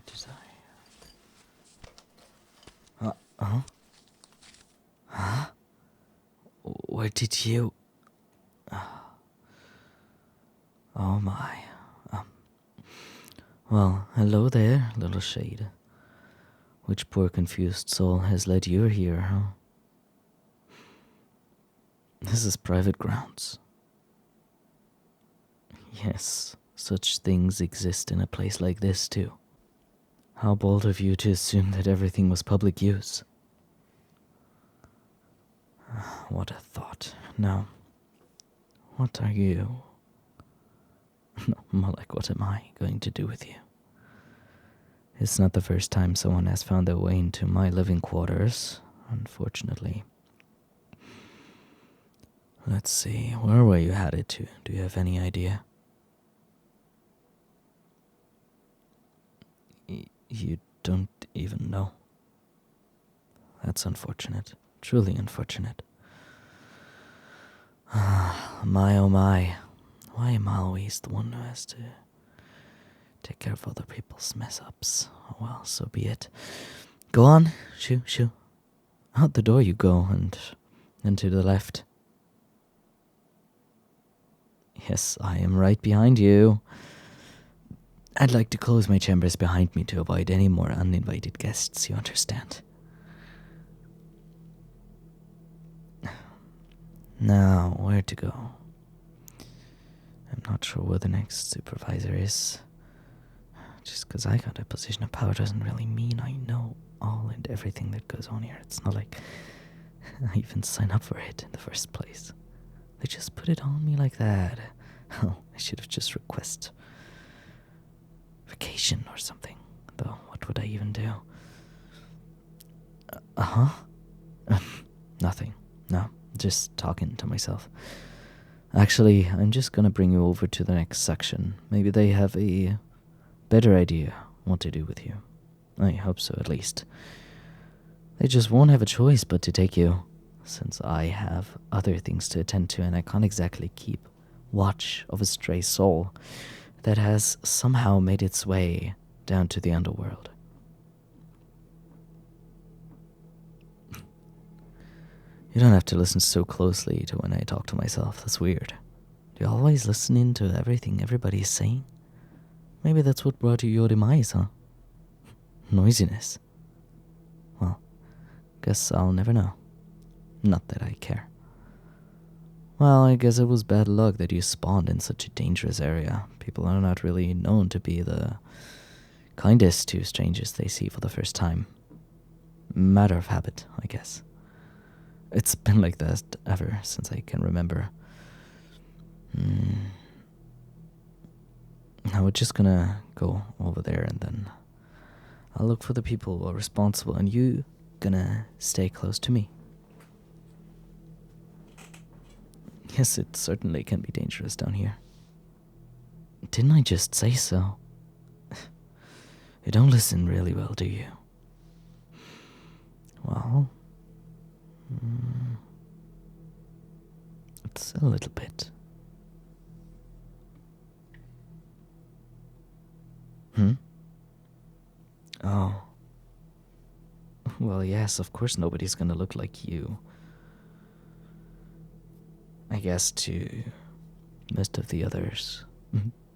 did I? Huh? Huh? Where did you... Oh my. Well, hello there, little shade. Which poor confused soul has led you here, huh? This is private grounds. Yes, such things exist in a place like this, too. How bold of you to assume that everything was public use. What a thought. Now, what are you? No, more like what am I going to do with you? It's not the first time someone has found their way into my living quarters, unfortunately. Let's see, where were you headed to? Do you have any idea? You don't even know. That's unfortunate. Truly unfortunate. My oh my. Why am I always the one who has to take care of other people's mess-ups? Oh well, so be it. Go on. Shoo. Out the door you go, and to the left. Yes, I am right behind you. I'd like to close my chambers behind me to avoid any more uninvited guests, you understand? Now, where to go? I'm not sure where the next supervisor is. Just because I got a position of power doesn't really mean I know all and everything that goes on here. It's not like I even signed up for it in the first place. They just put it on me like that. Oh, I should have just requested vacation or something. Though, what would I even do? Nothing. No, just talking to myself. Actually, I'm just gonna bring you over to the next section. Maybe they have a better idea what to do with you. I hope so, at least. They just won't have a choice but to take you, since I have other things to attend to and I can't exactly keep watch of a stray soul that has somehow made its way down to the underworld. You don't have to listen so closely to when I talk to myself. That's weird. Do you always listen in to everything everybody's saying? Maybe that's what brought you your demise, huh? Noisiness. Well, guess I'll never know. Not that I care. Well, I guess it was bad luck that you spawned in such a dangerous area. People are not really known to be the kindest to strangers they see for the first time. Matter of habit, I guess. It's been like that ever since I can remember. Now we're just gonna go over there and then I'll look for the people who are responsible and you gonna stay close to me. Yes, it certainly can be dangerous down here. Didn't I just say so? You don't listen really well, do you? Well, it's a little bit. Oh. Well, yes, of course nobody's gonna look like you. I guess to most of the others,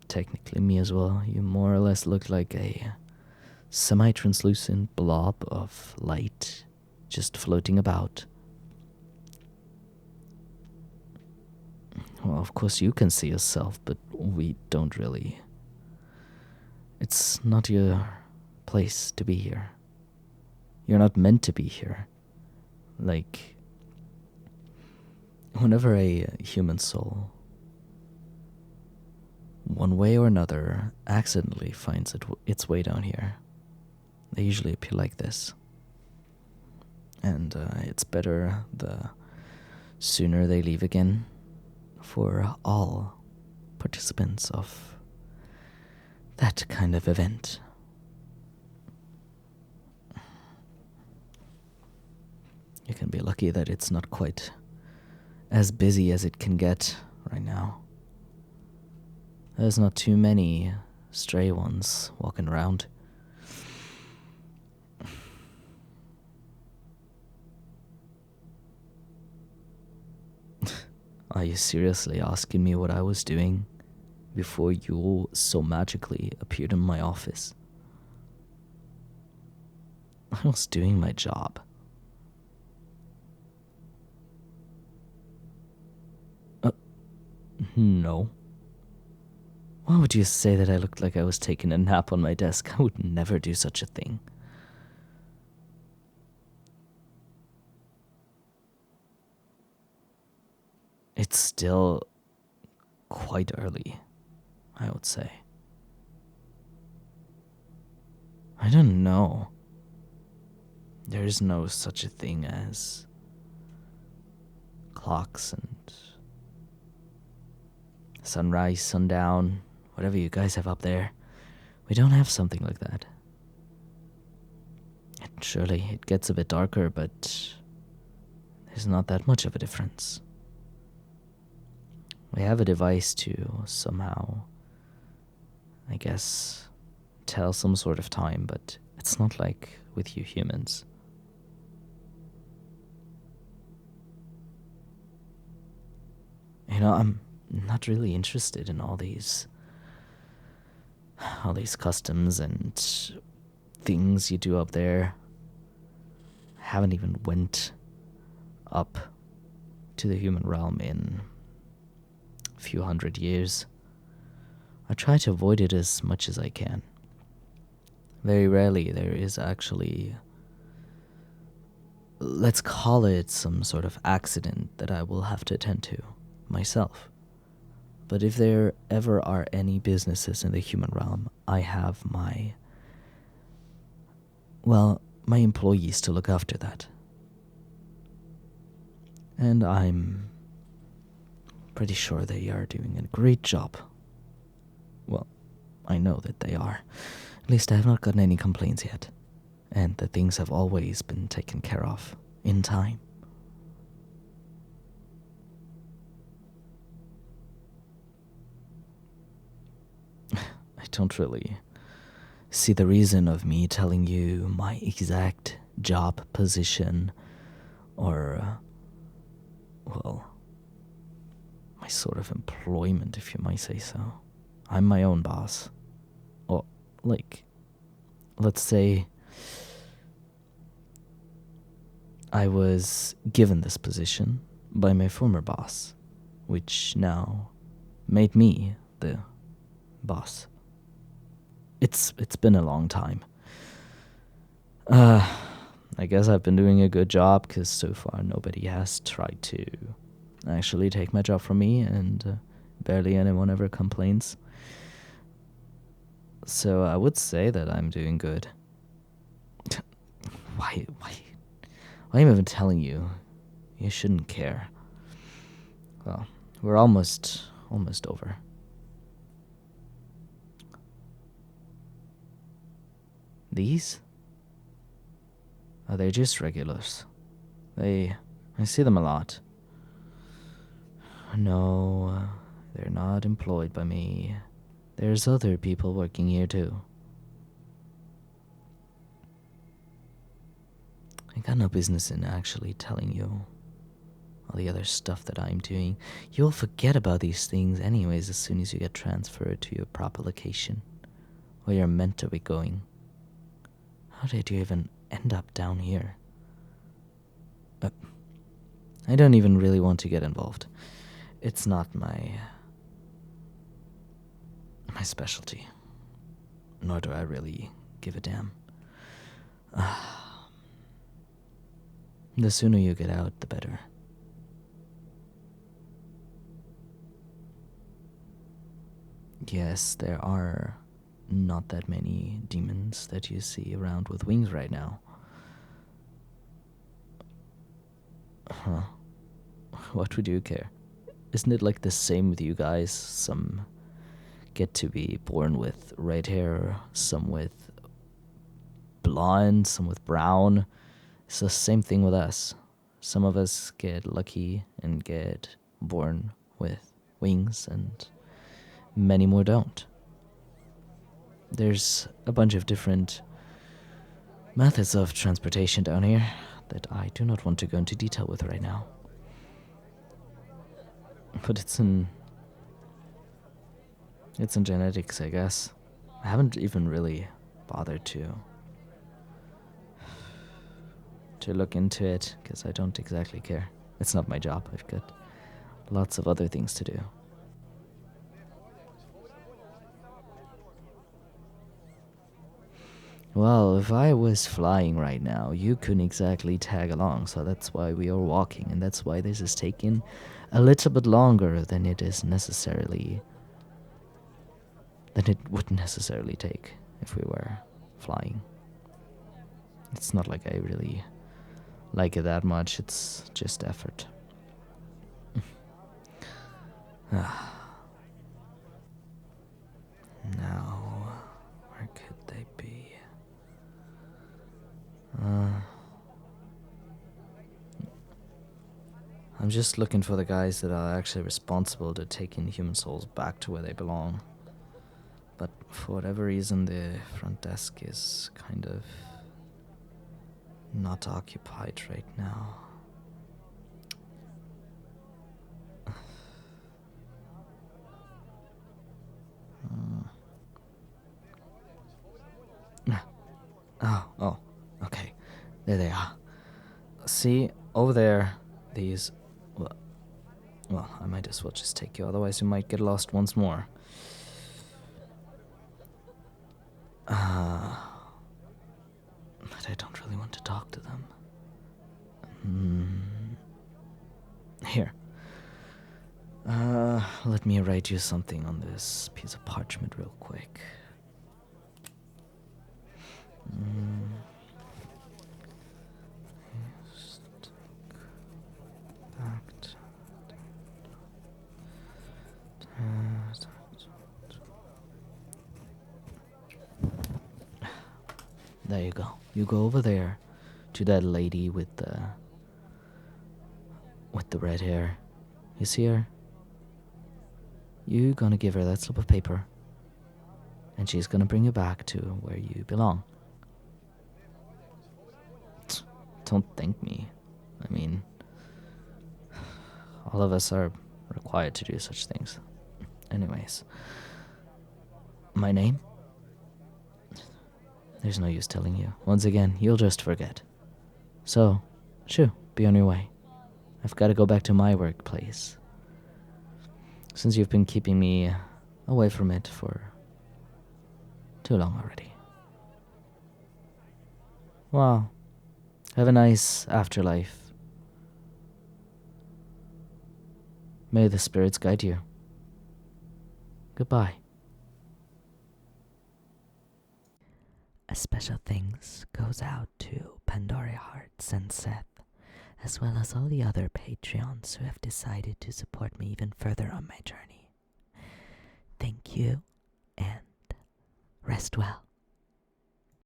technically me as well, you more or less look like a semi-translucent blob of light just floating about. Well, of course you can see yourself, but we don't really. It's not your place to be here. You're not meant to be here. Like, whenever a human soul, one way or another, accidentally finds its way down here, they usually appear like this. And it's better the sooner they leave again for all participants of that kind of event. You can be lucky that it's not quite as busy as it can get right now. There's not too many stray ones walking around. Are you seriously asking me what I was doing before you so magically appeared in my office? I was doing my job. No. Why would you say that I looked like I was taking a nap on my desk? I would never do such a thing. It's still quite early, I would say. I don't know. There is no such a thing as clocks and sunrise, sundown, whatever you guys have up there. We don't have something like that. And surely it gets a bit darker, but there's not that much of a difference. We have a device to somehow, I guess, tell some sort of time, but it's not like with you humans. You know, I'm not really interested in all these customs and things you do up there. I haven't even went up to the human realm in a few hundred years. I try to avoid it as much as I can. Very rarely there is actually, let's call it some sort of accident that I will have to attend to myself. But if there ever are any businesses in the human realm, I have my employees to look after that. And I'm pretty sure they are doing a great job. Well, I know that they are. At least I have not gotten any complaints yet. And that things have always been taken care of in time. I don't really see the reason of me telling you my exact job position or, my sort of employment, if you might say so. I'm my own boss. Or, let's say I was given this position by my former boss, which now made me the boss. It's been a long time. I guess I've been doing a good job because so far nobody has tried to actually take my job from me, and barely anyone ever complains. So I would say that I'm doing good. Why am I even telling you? You shouldn't care. Well, we're almost over. These? They're just regulars. I see them a lot. No, they're not employed by me. There's other people working here too. I got no business in actually telling you all the other stuff that I'm doing. You'll forget about these things anyways as soon as you get transferred to your proper location, where you're meant to be going. How did you even end up down here? I don't even really want to get involved. It's not my specialty. Nor do I really give a damn. The sooner you get out, the better. Yes, there are not that many demons that you see around with wings right now. Huh. What would you care? Isn't it like the same with you guys? Some get to be born with red hair, some with blonde, some with brown. It's the same thing with us. Some of us get lucky and get born with wings, and many more don't. There's a bunch of different methods of transportation down here that I do not want to go into detail with right now. But it's in genetics, I guess. I haven't even really bothered to look into it, because I don't exactly care. It's not my job. I've got lots of other things to do. Well, if I was flying right now, you couldn't exactly tag along, so that's why we are walking, and that's why this is taking a little bit longer than it would necessarily take if we were flying. It's not like I really like it that much, it's just effort. Now, where could they be? I'm just looking for the guys that are actually responsible to taking human souls back to where they belong. But for whatever reason, the front desk is kind of not occupied right now. Oh, okay. There they are. See, over there, these... Well, I might as well just take you, otherwise you might get lost once more. But I don't really want to talk to them. Here. Let me write you something on this piece of parchment real quick. There you go. You go over there to that lady with the red hair. You see her? You gonna give her that slip of paper, and she's gonna bring you back to where you belong. Don't thank me. I mean, all of us are required to do such things. Anyways, my name? There's no use telling you. Once again, you'll just forget. So, shoo, be on your way. I've got to go back to my workplace, since you've been keeping me away from it for too long already. Well, have a nice afterlife. May the spirits guide you. Goodbye. A special thanks goes out to Pandoria Hearts and Seth, as well as all the other Patreons who have decided to support me even further on my journey. Thank you, and rest well.